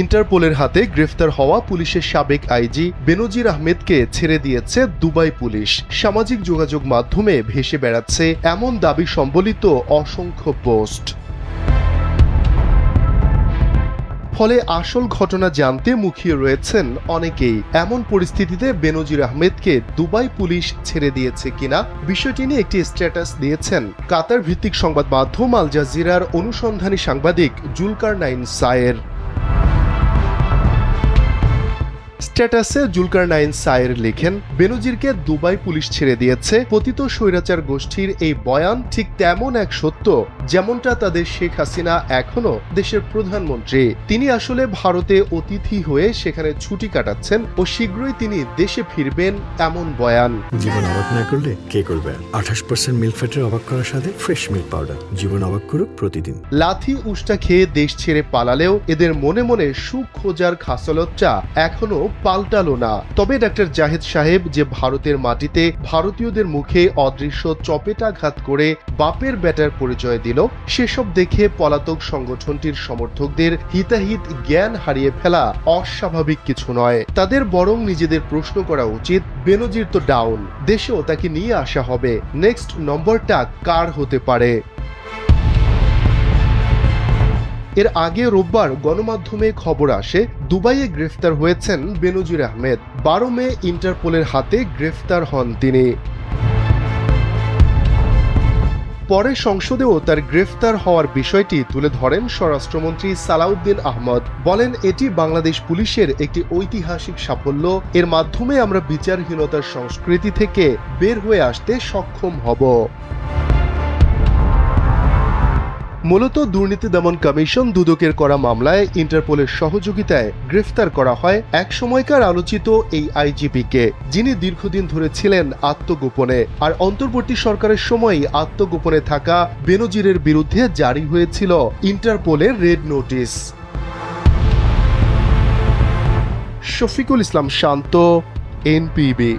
ইন্টারপোলের হাতে গ্রেফতার হওয়া পুলিশের সাবেক আইজি বেনজির আহমেদকে ছেড়ে দিয়েছে দুবাই পুলিশ। সামাজিক যোগাযোগ মাধ্যমে ভেসে বেড়াচ্ছে এমন দাবি সম্বলিত অসংখ্য পোস্ট। ফলে আসল ঘটনা জানতে মুখিয়ে রয়েছেন অনেকেই। এমন পরিস্থিতিতে বেনজির আহমেদকে দুবাই পুলিশ ছেড়ে দিয়েছে কিনা বিষয়টি নিয়ে একটি স্ট্যাটাস দিয়েছেন কাতার ভিত্তিক সংবাদ মাধ্যম আল জাজিরার অনুসন্ধানী সাংবাদিক জুলকারনাইন সায়ের। স্ট্যাটাসে জুলকারনাইন সায়ের লেখেন, বেনজিরকে দুবাই পুলিশ ছেড়ে দিয়েছে। পতিত স্বৈরাচার গোষ্ঠীর এই বয়ান ঠিক তেমন এক সত্য যেমনটা তাদের শেখ হাসিনা এখনো দেশের প্রধানমন্ত্রী। তিনি আসলে ভারতে অতিথি হয়ে সেখানে ছুটি কাটাচ্ছেন ও শীঘ্রই তিনি দেশে ফিরবেন এমন বয়ান। জীবন অবাক না করলে কে করবে? 28% মিল্ক ফ্যাটের অবাক করার সাথে ফ্রেশ মিল্ক পাউডার। জীবন অবাক করুক প্রতিদিন। লাথি উষ্টা খেয়ে দেশ ছেড়ে পালালেও এদের মনে মনে সুখ খোঁজার খাসলতটা এখনো পাল্টালো না। তবে ডাক্তার জাহেদ সাহেব যে ভারতের মাটিতে ভারতীয়দের মুখে অদৃশ্য চপেটাঘাত করে বাপের বেটার পরিচয় দিল, সেসব দেখে পলাতক সংগঠনটির সমর্থকদের হিতাহিত জ্ঞান হারিয়ে ফেলা অস্বাভাবিক কিছু নয়। তাদের বরং নিজেদের প্রশ্ন করা উচিত, বেনজির তো ডাউন, দেশেও তাকে নিয়ে আসা হবে, নেক্সট নম্বরটা কার হতে পারে? এর আগে রোববার গণমাধ্যমে খবর আসে দুবাইয়ে গ্রেফতার হয়েছেন বেনজির আহমেদ। 12 মে ইন্টারপোলের হাতে গ্রেফতার হন তিনি। পরে সংসদেও তার গ্রেফতার হওয়ার বিষয়টি তুলে ধরেন স্বরাষ্ট্রমন্ত্রী সালাউদ্দিন আহমদ। বলেন, এটি বাংলাদেশ পুলিশের একটি ঐতিহাসিক সাফল্য। এর মাধ্যমে আমরা বিচারহীনতার সংস্কৃতি থেকে বের হয়ে আসতে সক্ষম হব। মূলত দুর্নীতি দমন কমিশন দুদকের করা মামলায় ইন্টারপোলের সহযোগিতায় গ্রেফতার করা হয় এক সময়কার আলোচিত এই আইজিপিকে, যিনি দীর্ঘদিন ধরে ছিলেন আত্মগোপনে। আর অন্তর্বর্তী সরকারের সময়ই আত্মগোপনে থাকা বেনজিরের বিরুদ্ধে জারি হয়েছিল ইন্টারপোলের রেড নোটিশ। শফিকুল ইসলাম শান্ত, এনপিবি।